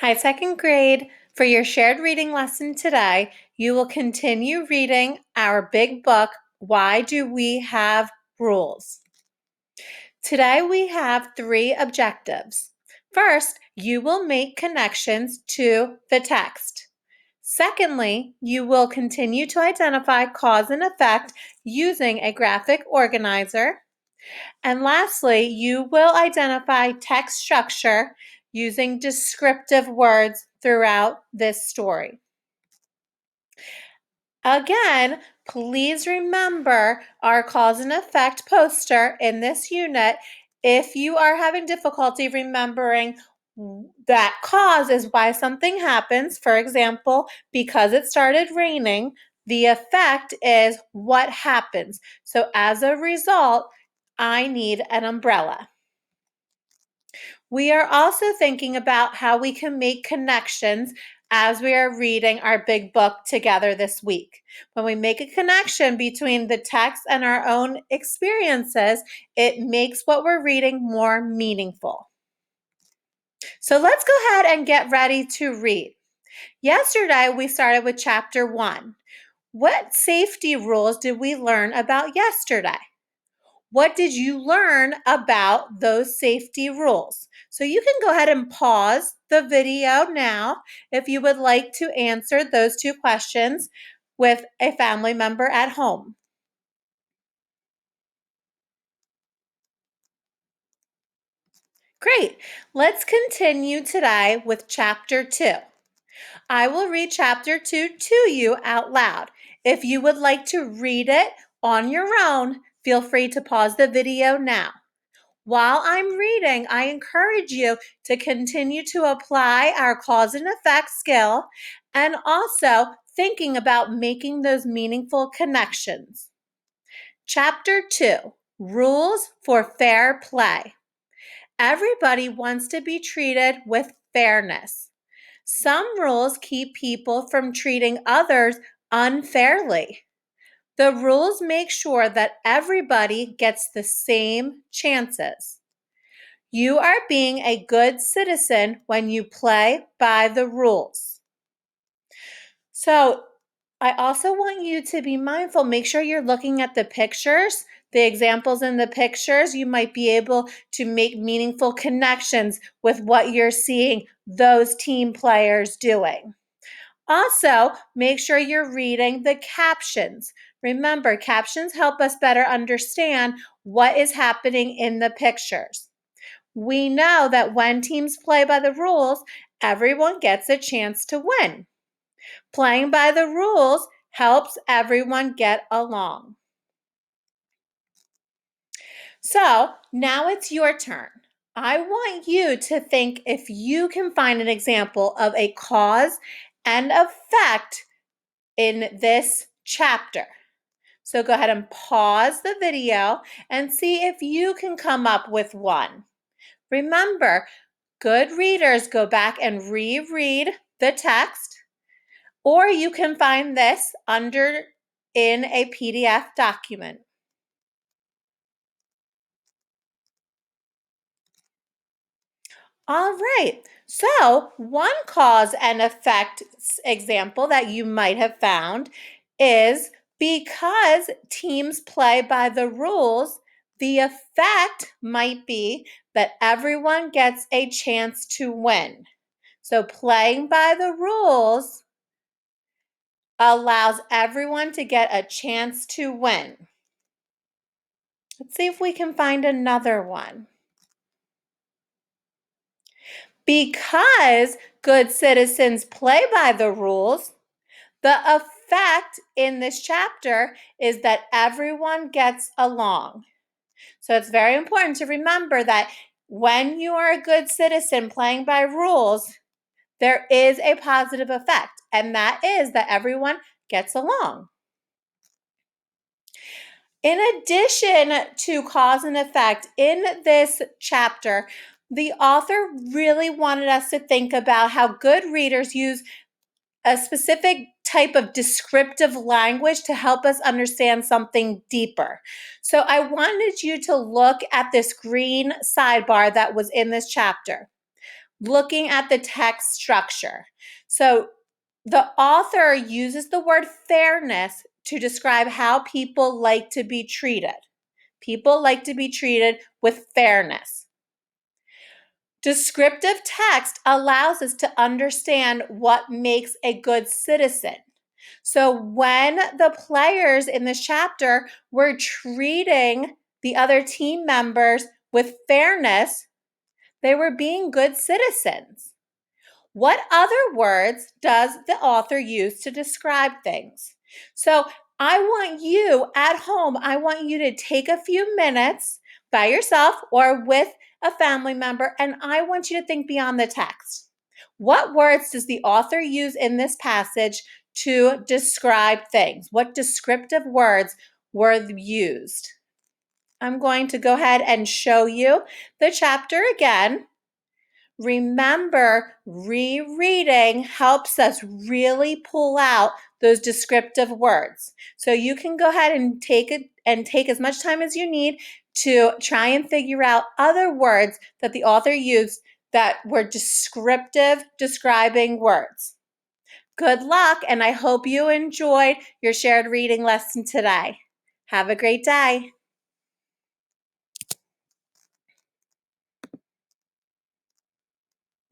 Hi, second grade. For your shared reading lesson today, you will continue reading our big book, Why Do We Have Rules? Today we have 3 objectives. First, you will make connections to the text. Secondly, you will continue to identify cause and effect using a graphic organizer. And lastly, you will identify text structure using descriptive words throughout this story. Again, please remember our cause and effect poster in this unit. If you are having difficulty remembering that cause is why something happens, for example, because it started raining, the effect is what happens. So as a result, I need an umbrella. We are also thinking about how we can make connections as we are reading our big book together this week. When we make a connection between the text and our own experiences, it makes what we're reading more meaningful. So let's go ahead and get ready to read. Yesterday, we started with chapter 1. What safety rules did we learn about yesterday? What did you learn about those safety rules? So you can go ahead and pause the video now if you would like to answer those 2 questions with a family member at home. Great. Let's continue today with chapter 2. I will read chapter 2 to you out loud. If you would like to read it on your own, feel free to pause the video now. While I'm reading, I encourage you to continue to apply our cause and effect skill and also thinking about making those meaningful connections. Chapter 2, Rules for Fair Play. Everybody wants to be treated with fairness. Some rules keep people from treating others unfairly. The rules make sure that everybody gets the same chances. You are being a good citizen when you play by the rules. So, I also want you to be mindful. Make sure you're looking at the pictures, the examples in the pictures. You might be able to make meaningful connections with what you're seeing those team players doing. Also, make sure you're reading the captions. Remember, captions help us better understand what is happening in the pictures. We know that when teams play by the rules, everyone gets a chance to win. Playing by the rules helps everyone get along. So now it's your turn. I want you to think if you can find an example of a cause and effect in this chapter. So go ahead and pause the video and see if you can come up with one. Remember, good readers go back and reread the text, or you can find this in a PDF document. All right, so one cause and effect example that you might have found is because teams play by the rules, the effect might be that everyone gets a chance to win. So playing by the rules allows everyone to get a chance to win. Let's see if we can find another one. Because good citizens play by the rules, the effect in this chapter is that everyone gets along. So it's very important to remember that when you are a good citizen playing by rules, there is a positive effect, and that is that everyone gets along. In addition to cause and effect, in this chapter, the author really wanted us to think about how good readers use a specific type of descriptive language to help us understand something deeper. So I wanted you to look at this green sidebar that was in this chapter. looking at the text structure. So the author uses the word fairness to describe how people like to be treated. People like to be treated with fairness. Descriptive text allows us to understand what makes a good citizen. So when the players in this chapter were treating the other team members with fairness, they were being good citizens. What other words does the author use to describe things? So I want you at home, I want you to take a few minutes by yourself or with a family member, and I want you to think beyond the text. What words does the author use in this passage to describe things? What descriptive words were used? I'm going to go ahead and show you the chapter again. Remember, rereading helps us really pull out those descriptive words. So you can go ahead and take as much time as you need to try and figure out other words that the author used that were descriptive, describing words. Good luck, and I hope you enjoyed your shared reading lesson today. Have a great day.